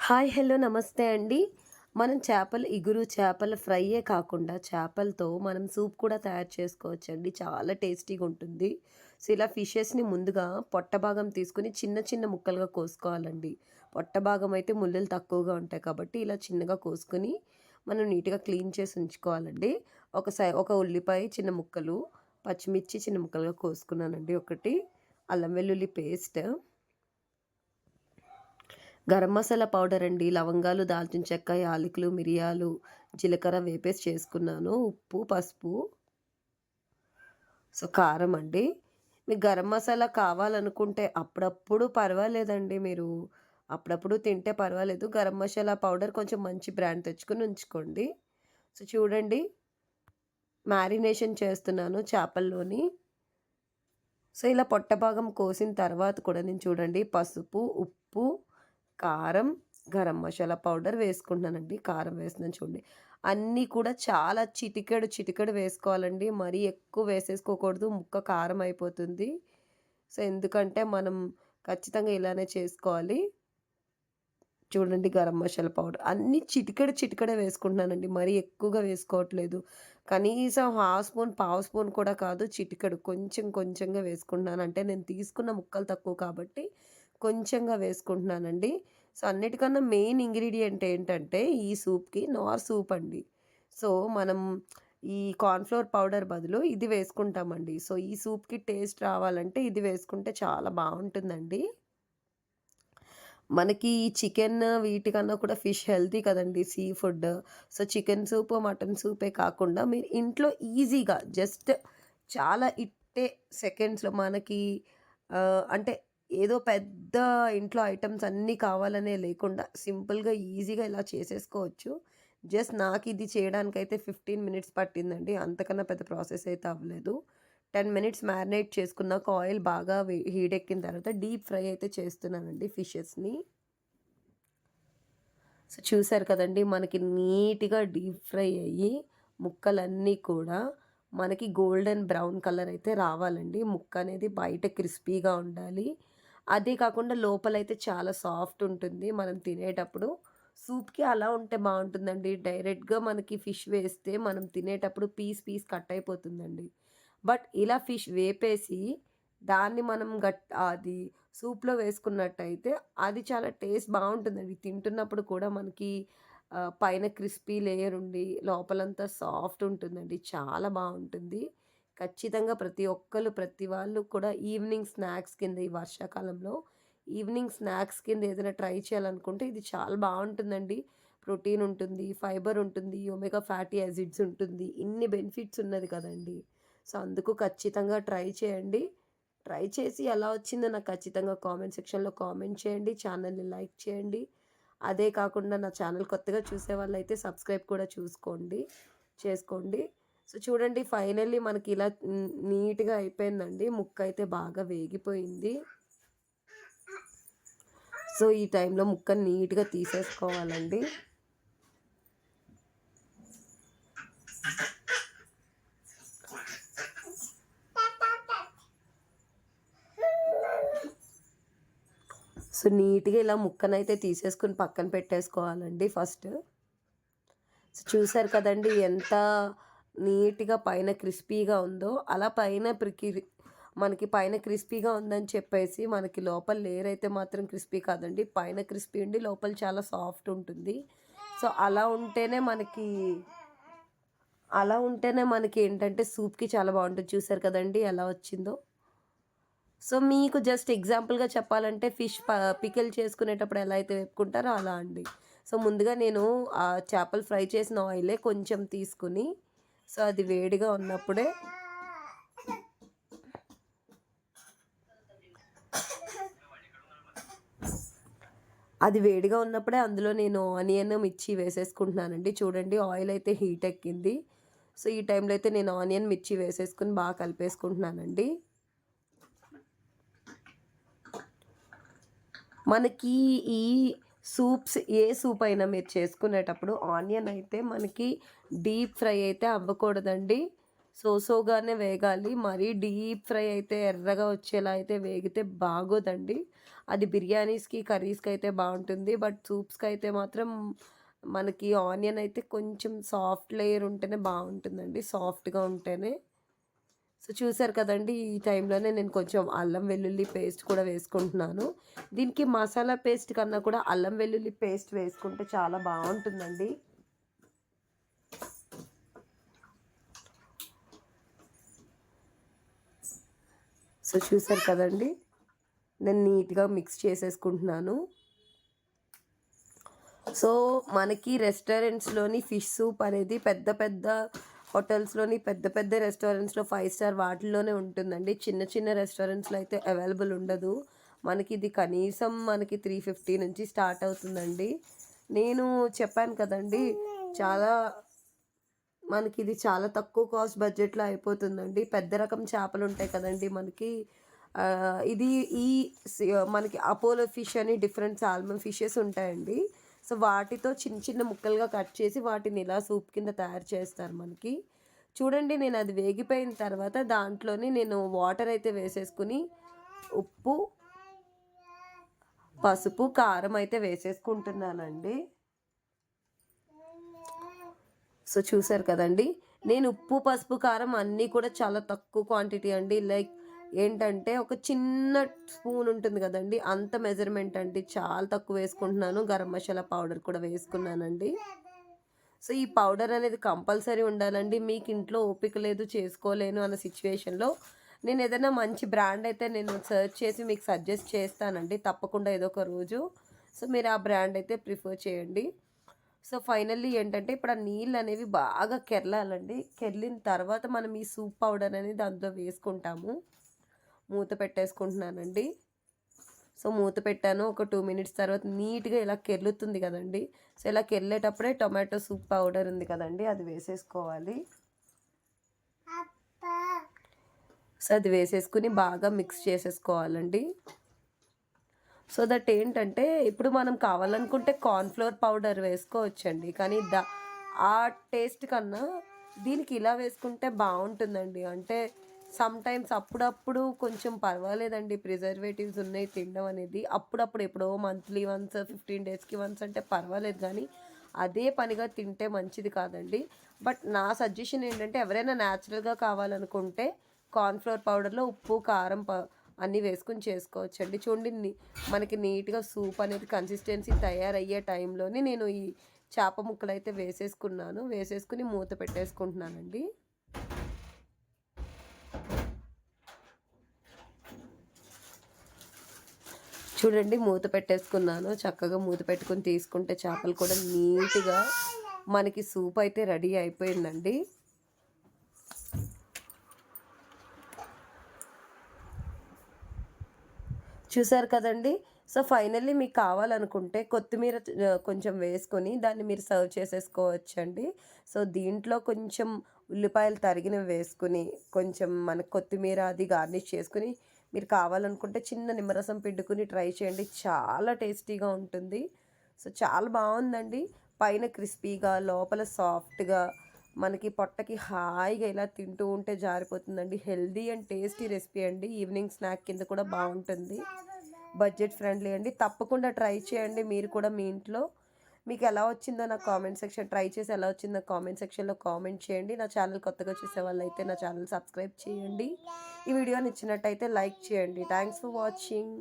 Hi! Hello! నమస్తే అండి. మనం చేపల ఇగురు, చేపల ఫ్రైయే కాకుండా చేపలతో మనం సూప్ కూడా తయారు చేసుకోవచ్చండి. చాలా టేస్టీగుంటుంది. సో, ఇలా ఫిషెస్‌ని ముందుగా పొట్ట భాగం తీసుకొని చిన్న చిన్న ముక్కలుగా కోసుకోవాలండి. పొట్ట భాగం అయితే ముల్లులు తక్కువగా ఉంటాయి కాబట్టి ఇలా చిన్నగా కోసుకొని మనం నీట్‌గా క్లీన్ చేసి ఉంచుకోవాలండి. ఒక ఉల్లిపాయ చిన్న ముక్కలు, పచ్చిమిర్చి చిన్న ముక్కలుగా కోసుకున్నానండి ఒకటి, అల్లం వెల్లుల్లి పేస్ట్, గరం మసాలా పౌడర్ అండి. లవంగాలు, దాల్చిన చెక్క, యాలకులు, మిరియాలు, జీలకర్ర వేపేసి చేసుకున్నాను. ఉప్పు, పసుపు, సో, కారం అండి. మీకు గరం మసాలా కావాలనుకుంటే అప్పుడప్పుడు పర్వాలేదండి. మీరు అప్పుడప్పుడు తింటే పర్వాలేదు. గరం మసాలా పౌడర్ కొంచెం మంచి బ్రాండ్ తెచ్చుకొని ఉంచుకోండి. సో, చూడండి, మ్యారినేషన్ చేస్తున్నాను చేపల్లోని. సో, ఇలా పొట్ట భాగం కోసిన తర్వాత కూడా నేను చూడండి పసుపు, ఉప్పు, కారం, గరం మసాలా పౌడర్ వేసుకుంటున్నానండి. కారం వేస్తున్నాను చూడండి. అన్నీ కూడా చాలా చిటికెడు, చిటికెడు వేసుకోవాలండి. మరీ ఎక్కువ వేసేసుకోకూడదు. ముక్క కారం అయిపోతుంది. సో, ఎందుకంటే మనం ఖచ్చితంగా ఇలానే చేసుకోవాలి. చూడండి, గరం మసాలా పౌడర్ అన్నీ చిటికెడు, చిటికెడే వేసుకుంటున్నానండి. మరీ ఎక్కువగా వేసుకోవట్లేదు. కనీసం హాఫ్ స్పూన్, పావు స్పూన్ కూడా కాదు, చిటికెడు కొంచెం కొంచెంగా వేసుకుంటున్నాను. అంటే నేను తీసుకున్న ముక్కలు తక్కువ కాబట్టి కొంచెంగా వేసుకుంటున్నానండి. సో, అన్నిటికన్నా మెయిన్ ఇంగ్రీడియంట్ ఏంటంటే ఈ సూప్‌కి నార్ సూప్ అండి. సో, మనం ఈ కార్న్‌ఫ్లోర్ పౌడర్ బదులు ఇది వేసుకుంటామండి. సో, ఈ సూప్‌కి టేస్ట్ రావాలంటే ఇది వేసుకుంటే చాలా బావుంటుందండి. మనకి చికెన్ వీటికన్నా కూడా ఫిష్ హెల్తీ కదండీ! Sea food. So, chicken soup, mutton సూపే కాకుండా మీరు ఇంట్లో ఈజీగా జస్ట్ చాలా ఇట్టే సెకండ్స్‌లో మనకి అంటే ఏదో పెద్ద ఇంట్లో ఐటెమ్స్ అన్నీ కావాలనే లేకుండా సింపుల్‌గా, ఈజీగా ఇలా చేసేసుకోవచ్చు. జస్ట్ నాకిది చేయడానికైతే 15 మినిట్స్ పట్టిందండి. అంతకన్నా పెద్ద ప్రాసెస్ అయితే అవ్వలేదు. 10 మినిట్స్ మ్యారినేట్ చేసుకున్నాక ఆయిల్ బాగా హీటెక్కిన తర్వాత డీప్ ఫ్రై అయితే చేస్తున్నానండి ఫిషెస్‌ని. సో, చూసారు కదండీ! మనకి నీట్‌గా డీప్ ఫ్రై అయ్యి ముక్కలన్నీ కూడా మనకి గోల్డెన్ బ్రౌన్ కలర్ అయితే రావాలండి. ముక్క అనేది బయట క్రిస్పీగా ఉండాలి. అదే కాకుండా లోపలైతే చాలా సాఫ్ట్ ఉంటుంది మనం తినేటప్పుడు. సూప్‌కి అలా ఉంటే బావుంటుందండి. డైరెక్ట్‌గా మనకి ఫిష్ వేస్తే మనం తినేటప్పుడు పీస్ పీస్ కట్ అయిపోతుందండి. బట్ ఇలా ఫిష్ వేపేసి దాన్ని మనం అది సూప్‌లో వేసుకున్నట్టయితే అది చాలా టేస్ట్ బావుంటుందండి. తింటున్నప్పుడు కూడా మనకి పైన క్రిస్పీ లేయర్ ఉండి లోపలంతా సాఫ్ట్ ఉంటుందండి. చాలా బావుంటుంది. ఖచ్చితంగా ప్రతి ఒక్కళ్ళు, ప్రతి వాళ్ళు కూడా ఈవినింగ్ స్నాక్స్ కింద ఈ వర్షాకాలంలో ఈవినింగ్ స్నాక్స్ కింద ఏదైనా ట్రై చేయాలనుకుంటే ఇది చాలా బావుంటుందండి. ప్రోటీన్ ఉంటుంది, ఫైబర్ ఉంటుంది, ఒమేగా ఫ్యాటీ యాసిడ్స్ ఉంటుంది. ఇన్ని బెనిఫిట్స్ ఉన్నది కదండీ! సో, అందుకు ఖచ్చితంగా ట్రై చేయండి. ట్రై చేసి ఎలా వచ్చిందో నాకు ఖచ్చితంగా కామెంట్ సెక్షన్‌లో కామెంట్ చేయండి. ఛానల్‌ని లైక్ చేయండి. అదే కాకుండా నా ఛానల్ కొత్తగా చూసేవాళ్ళైతే సబ్స్క్రైబ్ కూడా చేసుకోండి. సో, చూడండి, ఫైనల్లీ మనకి ఇలా నీట్‌గా అయిపోయిందండి. ముక్కయితే బాగా వేగిపోయింది. సో, ఈ టైంలో ముక్కని నీట్‌గా తీసేసుకోవాలండి. సో, నీట్‌గా ఇలా ముక్కనైతే తీసేసుకొని పక్కన పెట్టేసుకోవాలండి ఫస్ట్. సో, చూసారు కదండీ! ఎంత నీట్‌గా పైన క్రిస్పీగా ఉందో. అలా పైన మనకి పైన క్రిస్పీగా ఉందని చెప్పేసి మనకి లోపల లేయర్ అయితే మాత్రం క్రిస్పీ కాదండి. పైన క్రిస్పీ ఉండి లోపల చాలా సాఫ్ట్ ఉంటుంది. సో, అలా ఉంటేనే మనకి ఏంటంటే సూప్‌కి చాలా బావుంటుంది. చూసారు కదండీ ఎలా వచ్చిందో. సో, మీకు జస్ట్ ఎగ్జాంపుల్‌గా చెప్పాలంటే ఫిష్ పికిల్ చేసుకునేటప్పుడు ఎలా అయితే వేపుకుంటారో అలా అండి. సో, ముందుగా నేను చేపలు ఫ్రై చేసిన ఆయిలే కొంచెం తీసుకొని, సో, అది వేడిగా ఉన్నప్పుడే అందులో నేను ఆనియన్, మిర్చి వేసేసుకుంటున్నానండి. చూడండి, ఆయిల్ అయితే హీట్ ఎక్కింది. సో, ఈ టైంలో అయితే నేను ఆనియన్, మిర్చి వేసేసుకొని బాగా కలిపేసుకుంటున్నానండి. మనకి ఈ ఏ సూప్ అయినా మీరు చేసుకునేటప్పుడు ఆనియన్ అయితే మనకి డీప్ ఫ్రై అయితే అవ్వకూడదండి. సోగానే వేగాలి. మరీ డీప్ ఫ్రై అయితే ఎర్రగా వచ్చేలా అయితే వేగితే బాగోదండి. అది బిర్యానీస్‌కి, కర్రీస్‌కైతే బావుంటుంది. బట్ సూప్స్‌కైతే మాత్రం మనకి ఆనియన్ అయితే కొంచెం సాఫ్ట్ లేయర్ ఉంటేనే బావుంటుందండి. సాఫ్ట్‌గా ఉంటేనే. సో, చూసారు కదండీ! ఈ టైంలోనే నేను కొంచెం అల్లం వెల్లుల్లి పేస్ట్ కూడా వేసుకుంటున్నాను. దీనికి మసాలా పేస్ట్ కన్నా కూడా అల్లం వెల్లుల్లి పేస్ట్ వేసుకుంటే చాలా బావుంటుందండి. సో, చూసారు కదండీ! నేను నీట్‌గా మిక్స్ చేసేసుకుంటున్నాను. సో, మనకి రెస్టారెంట్స్‌లోని ఫిష్ సూప్ అనేది పెద్ద పెద్ద హోటల్స్‌లోని పెద్ద పెద్ద రెస్టారెంట్స్‌లో 5 స్టార్ వాటిల్లోనే ఉంటుందండి. చిన్న చిన్న రెస్టారెంట్స్‌లో అయితే అవైలబుల్ ఉండదు. మనకిది కనీసం మనకి 350 నుంచి స్టార్ట్ అవుతుందండి. నేను చెప్పాను కదండీ! చాలా మనకిది చాలా తక్కువ కాస్ట్ బడ్జెట్‌లో అయిపోతుందండి. పెద్ద రకం చేపలుంటాయి కదండీ మనకి. ఇది ఈ సి మనకి అపోలో ఫిష్ అని డిఫరెంట్ సాల్మన్ ఫిషెస్ ఉంటాయండి. సో, వాటితో చిన్న చిన్న ముక్కలుగా కట్ చేసి వాటిని ఇలా సూప్ కింద తయారు చేస్తారు మనకి. చూడండి నేనది వేగిపోయిన తర్వాత దాంట్లోని నేను వాటర్ అయితే వేసేసుకొని ఉప్పు, పసుపు, కారం అయితే వేసేసుకుంటున్నానండి. సో, చూసారు కదండీ! నేను ఉప్పు, పసుపు, కారం అన్నీ కూడా చాలా తక్కువ క్వాంటిటీ అండి. లైక్ ఏంటంటే, ఒక చిన్న స్పూన్ ఉంటుంది గదండీ! అంత మెజర్‌మెంట్ అండి. చాలా తక్కువ వేసుకుంటున్నాను. గరం మసాలా పౌడర్ కూడా వేసుకున్నానండి. సో, ఈ పౌడర్ అనేది కంపల్సరీ ఉండాలండి. మీకు ఇంట్లో ఓపిక లేదు, చేసుకోలేను అన్న సిట్యుయేషన్‌లో నేనేదైనా మంచి బ్రాండ్ అయితే నేను సెర్చ్ చేసి మీకు సజెస్ట్ చేస్తానండి. తప్పకుండా ఏదో ఒక రోజు. సో, మీరు ఆ బ్రాండ్ అయితే ప్రిఫర్ చేయండి. సో, ఫైనల్లీ ఏంటంటే, ఇప్పుడు ఆ నీళ్ళనేవి బాగా కెర్లాలండి. కెర్లిన తర్వాత మనం ఈ సూప్ పౌడర్ అనేది అందులో వేసుకుంటాము. మూత పెట్టేసుకుంటున్నానండి. సో, మూత పెట్టాను. ఒక 2 మినిట్స్ తర్వాత నీట్‌గా ఇలా కెర్లుతుంది గదండీ! సో, ఇలా కెర్లేటప్పుడే టొమాటో సూప్ పౌడర్ ఉంది కదండీ! అది వేసేసుకోవాలి. సో, అది వేసేసుకొని బాగా మిక్స్ చేసేసుకోవాలండి. సో దట్ ఏంటంటే, ఇప్పుడు మనం కావాలనుకుంటే కార్న్ ఫ్లోర్ పౌడర్ వేసుకోవచ్చండి. కానీ ఆ టేస్ట్ కన్నా దీనికి ఇలా వేసుకుంటే బావుంటుందండి. అంటే సమ్‌టైమ్స్ అప్పుడప్పుడు కొంచెం పర్వాలేదండి ప్రిజర్వేటివ్స్ ఉన్నాయి తినడం అనేది. అప్పుడప్పుడు ఎప్పుడో మంత్లీ వన్స్, 15 డేస్‌కి వన్స్ అంటే పర్వాలేదు గానీ, అదే పనిగా తింటే మంచిది కాదండి. బట్ నా సజెషన్ ఏంటంటే, ఎవరైనా న్యాచురల్‌గా కావాలనుకుంటే కార్న్ ఫ్లోర్ పౌడర్‌లో ఉప్పు, కారం అన్నీ వేసుకొని చేసుకోవచ్చండి. చూడండి మనకి నీట్‌గా సూప్ అనేది కన్సిస్టెన్సీ తయారయ్యే టైంలోనే నేను ఈ చేప ముక్కలైతే వేసేసుకున్నాను. వేసేసుకొని మూత పెట్టేసుకుంటున్నానండి. చూడండి మూత పెట్టేసుకున్నాను. చక్కగా మూత పెట్టుకొని తీసుకుంటే చేపలు కూడా నీట్‌గా మనకి సూప్ అయితే రెడీ అయిపోయిందండి. చూసారు కదండీ! సో, ఫైనల్లీ మీకు కావాలనుకుంటే కొత్తిమీర కొంచెం వేసుకొని దాన్ని మీరు సర్వ్ చేసేసుకోవచ్చండి. సో, దీంట్లో కొంచెం ఉల్లిపాయలు తరిగినవి వేసుకొని, కొంచెం మనకు కొత్తిమీర అది గార్నిష్ చేసుకొని, మీరు కావాలనుకుంటే చిన్న నిమ్మరసం పిండుకొని ట్రై చేయండి. చాలా టేస్టీగా ఉంటుంది. సో, చాలా బావుందండి. పైన క్రిస్పీగా, లోపల సాఫ్ట్‌గా మనకి పొట్టకి హాయిగా ఇలా తింటూ ఉంటే జారిపోతుందండి. హెల్తీ అండ్ టేస్టీ రెసిపీ అండి. ఈవినింగ్ స్నాక్ కింద కూడా బావుంటుంది. బడ్జెట్ ఫ్రెండ్లీ అండి. తప్పకుండా ట్రై చేయండి మీరు కూడా మీ ఇంట్లో. మీకెలా వచ్చిందో నాకు కామెంట్ సెక్షన్ ట్రై చేసి ఎలా వచ్చిందో కామెంట్ సెక్షన్‌లో కామెంట్ చేయండి. నా ఛానల్ కొత్తగా చూసేవాళ్ళైతే నా ఛానల్ సబ్స్క్రైబ్ చేయండి. ఈ వీడియో నచ్చినట్టయితే లైక్ చేయండి. Thanks for watching.